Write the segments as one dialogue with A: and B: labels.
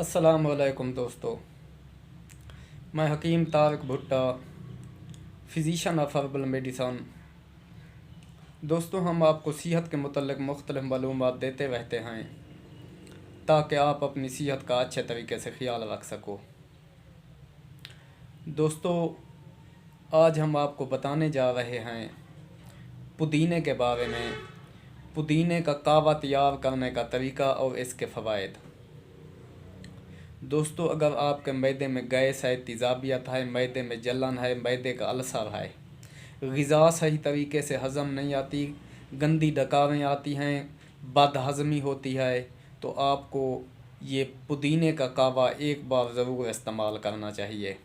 A: अस्सलाम वालेकुम दोस्तों। मैं हकीम तारिक भुट्टा, फ़िज़िशियन ऑफ हर्बल मेडिसन। दोस्तों, हम आपको सेहत के मुतल्लिक़ मुख्तलिफ़ मालूमात देते रहते हैं ताकि आप अपनी सेहत का अच्छे तरीके से ख्याल रख सको। दोस्तों, आज हम आपको बताने जा रहे हैं पुदीने के बारे में। पुदीने का कहवा तैयार करने का तरीका और इसके फ़वाइद। दोस्तों, अगर आपके मैदे में गैस है, तेज़ाबियत है, मैदे में जलन है, मैदे का अल्सर है, ग़िज़ा सही तरीके से हज़म नहीं आती, गंदी डकारें आती हैं, बदहज़मी होती है, तो आपको ये पुदीने का कहवा एक बार ज़रूर इस्तेमाल करना चाहिए।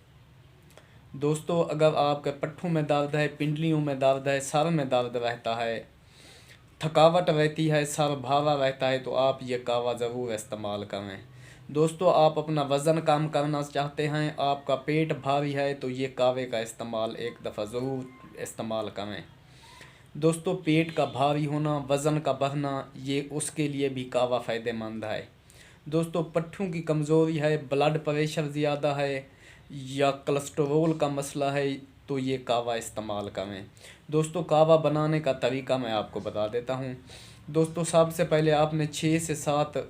A: दोस्तों, अगर आपके पट्ठों में दर्द है, पिंडलियों में दर्द है, सर में दर्द रहता है, थकावट रहती है, सर भारा रहता है, तो आप ये कहवा ज़रूर इस्तेमाल करें। दोस्तों, आप अपना वज़न कम करना चाहते हैं, आपका पेट भारी है, तो ये कहवे का इस्तेमाल एक दफ़ा ज़रूर इस्तेमाल करें। दोस्तों, पेट का भारी होना, वज़न का बढ़ना, ये उसके लिए भी कहवा फ़ायदेमंद है। दोस्तों, पट्ठों की कमज़ोरी है, ब्लड प्रेशर ज़्यादा है या कोलेस्टेरोल का मसला है, तो ये कहवा इस्तेमाल करें। दोस्तों, कहवा बनाने का तरीका मैं आपको बता देता हूँ। दोस्तों, सबसे पहले आपने 6 से 7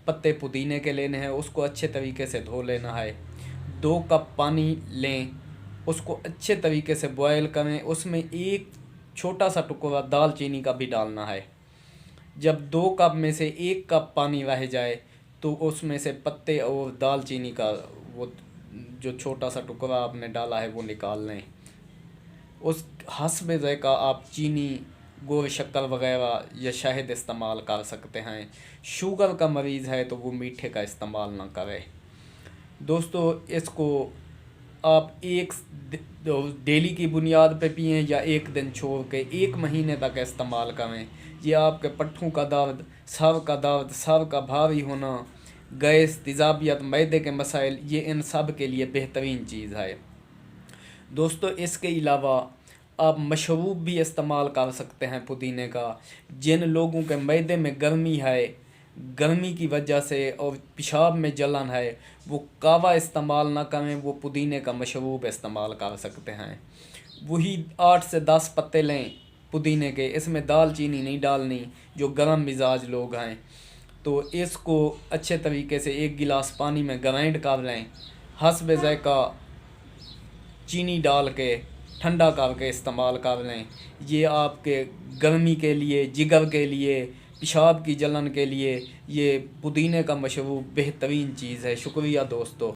A: पत्ते पुदीने के लेने हैं, उसको अच्छे तरीके से धो लेना है। 2 कप पानी लें, उसको अच्छे तरीके से बॉयल करें, उसमें एक छोटा सा टुकड़ा दालचीनी का भी डालना है। जब 2 कप में से 1 कप पानी रह जाए तो उसमें से पत्ते और दालचीनी का वो जो छोटा सा टुकड़ा आपने डाला है वो निकाल लें। उस हस्बे ज़ायक़ा आप चीनी, गुड़, शक्कर वगैरह या शहद इस्तेमाल कर सकते हैं। शुगर का मरीज़ है तो वो मीठे का इस्तेमाल ना करे। दोस्तों, इसको आप एक डेली की बुनियाद पे पिएं या एक दिन छोड़ के 1 महीने तक इस्तेमाल करें। ये आपके पट्ठों का दर्द, सर का भारी होना, गैस, तेज़ाबियत, मैदे के मसाइल, ये इन सब के लिए बेहतरीन चीज़ है। दोस्तों, इसके अलावा आप मशरूब भी इस्तेमाल कर सकते हैं पुदीने का। जिन लोगों के मैदे में गर्मी है, गर्मी की वजह से और पेशाब में जलन है, वो कहवा इस्तेमाल ना करें, वो पुदीने का मशरूब इस्तेमाल कर सकते हैं। वही 8 से 10 पत्ते लें पुदीने के, इसमें दालचीनी नहीं डालनी। जो गर्म मिजाज लोग हैं तो इसको अच्छे तरीके से 1 गिलास पानी में ग्राइंड कर लें, हस्बे ज़ायक़ा चीनी डाल के ठंडा करके इस्तेमाल कर लें। ये आपके गर्मी के लिए, जिगर के लिए, पेशाब की जलन के लिए ये पुदीने का मशरूब बेहतरीन चीज़ है। शुक्रिया दोस्तों।